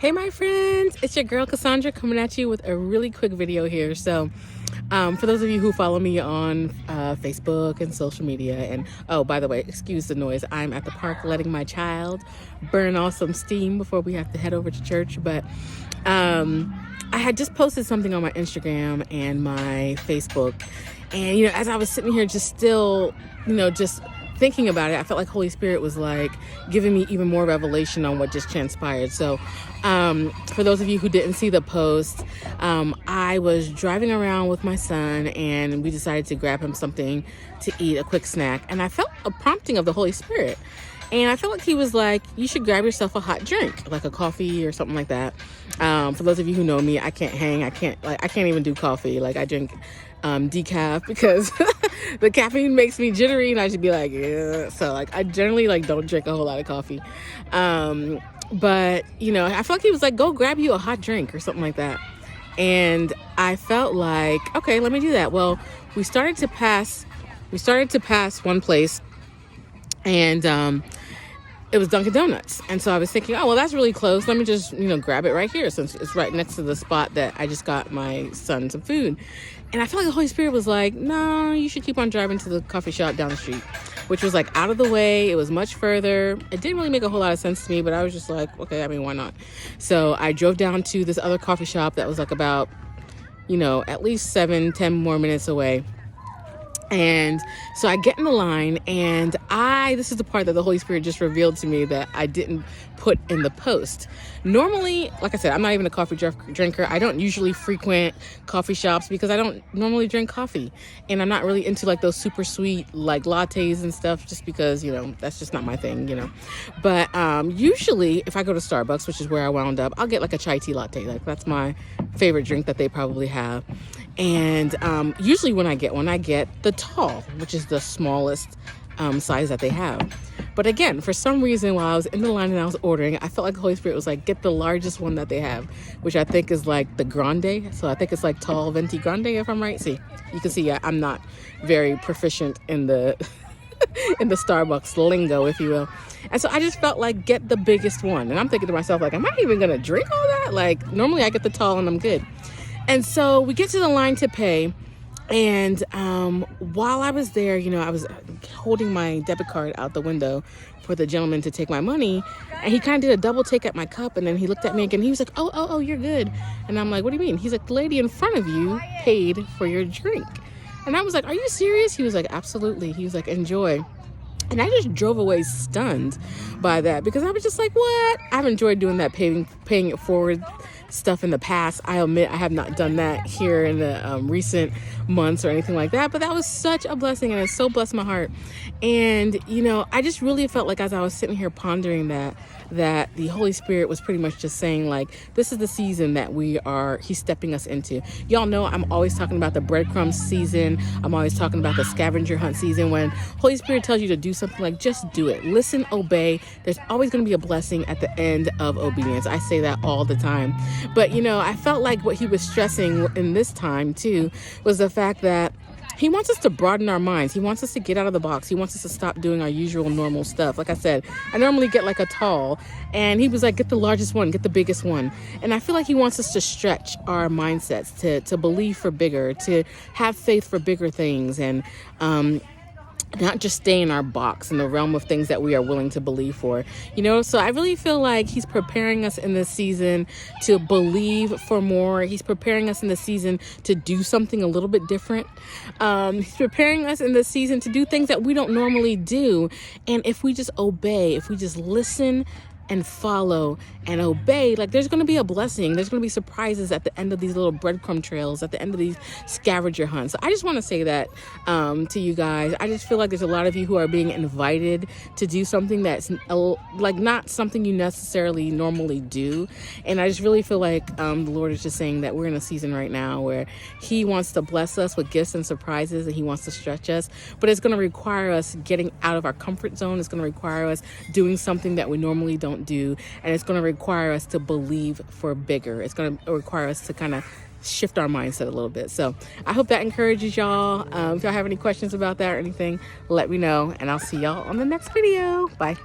Hey my friends, it's your girl Cassandra coming at you with a really quick video here. So for those of you who follow me on Facebook and social media, and oh, by the way, excuse the noise, I'm at the park letting my child burn off some steam before we have to head over to church. But I had just posted something on my Instagram and my Facebook, and as I was sitting here just still just thinking about it, I felt like Holy Spirit was like giving me even more revelation on what just transpired. So for those of you who didn't see the post, I was driving around with my son and we decided to grab him something to eat, a quick snack. And I felt a prompting of the Holy Spirit. And I felt like he was like, you should grab yourself a hot drink, like a coffee or something like that. For those of you who know me, I can't hang. I can't even do coffee. Like I drink decaf because the caffeine makes me jittery and I should be like, yeah. So like I generally don't drink a whole lot of coffee. But I felt like he was like, go grab you a hot drink or something like that. And I felt like, okay, let me do that. Well, we started to pass one place, and it was Dunkin' Donuts. And so I was thinking, oh, well, that's really close. Let me just, grab it right here since it's right next to the spot that I just got my son some food. And I felt like the Holy Spirit was like, no, you should keep on driving to the coffee shop down the street, which was like out of the way. It was much further. It didn't really make a whole lot of sense to me, but I was just like, okay, I mean, why not? So I drove down to this other coffee shop that was like about, at least 7-10 more minutes away. And so I get in the line, and this is the part that the Holy Spirit just revealed to me that I didn't put in the post. Normally, like I said, I'm not even a coffee drinker. I don't usually frequent coffee shops because I don't normally drink coffee. And I'm not really into like those super sweet like lattes and stuff just because, that's just not my thing, But usually if I go to Starbucks, which is where I wound up, I'll get like a chai tea latte. Like that's my favorite drink that they probably have. And usually when I get one, I get the tall, which is the smallest size that they have. But again, for some reason, while I was in the line and I was ordering, I felt like the Holy Spirit was like, get the largest one that they have, which I think is like the grande. So I think it's like tall venti grande, if I'm right. See, you can see I'm not very proficient in the in the Starbucks lingo, if you will. And so I just felt like, get the biggest one. And I'm thinking to myself, like, am I even going to drink all that? Like, normally I get the tall and I'm good. And so we get to the line to pay. And while I was there, I was holding my debit card out the window for the gentleman to take my money. And he kind of did a double take at my cup. And then he looked at me again. He was like, oh, you're good. And I'm like, what do you mean? He's like, the lady in front of you paid for your drink. And I was like, are you serious? He was like, absolutely. He was like, enjoy. And I just drove away stunned by that because I was just like, what? I've enjoyed doing that paying it forward stuff in the past. I admit I have not done that here in the recent months or anything like that, but that was such a blessing and it so blessed my heart. And I just really felt like as I was sitting here pondering that the Holy Spirit was pretty much just saying like, this is the season that he's stepping us into. Y'all know I'm always talking about the breadcrumb season. I'm always talking about the scavenger hunt season. When Holy Spirit tells you to do something, like just do it. Listen, obey. There's always going to be a blessing at the end of obedience. I say that all the time. But I felt like what he was stressing in this time too was the fact that he wants us to broaden our minds. He wants us to get out of the box. He wants us to stop doing our usual normal stuff. Like I said, I normally get like a tall, and he was like, get the largest one, get the biggest one. And I feel like he wants us to stretch our mindsets, to believe for bigger, to have faith for bigger things, and not just stay in our box in the realm of things that we are willing to believe for, So I really feel like he's preparing us in this season to believe for more. He's preparing us in the season to do something a little bit different. He's preparing us in the season to do things that we don't normally do. And if we just obey, if we just listen and follow and obey, like there's going to be a blessing. There's going to be surprises at the end of these little breadcrumb trails, at the end of these scavenger hunts. So I just want to say that to you guys. I just feel like there's a lot of you who are being invited to do something that's like not something you necessarily normally do. And I just really feel like the Lord is just saying that we're in a season right now where he wants to bless us with gifts and surprises, and he wants to stretch us, but it's going to require us getting out of our comfort zone. It's going to require us doing something that we normally don't do, and it's going to require us to believe for bigger. It's going to require us to kind of shift our mindset a little bit. So I hope that encourages y'all. If y'all have any questions about that or anything, let me know, and I'll see y'all on the next video. Bye.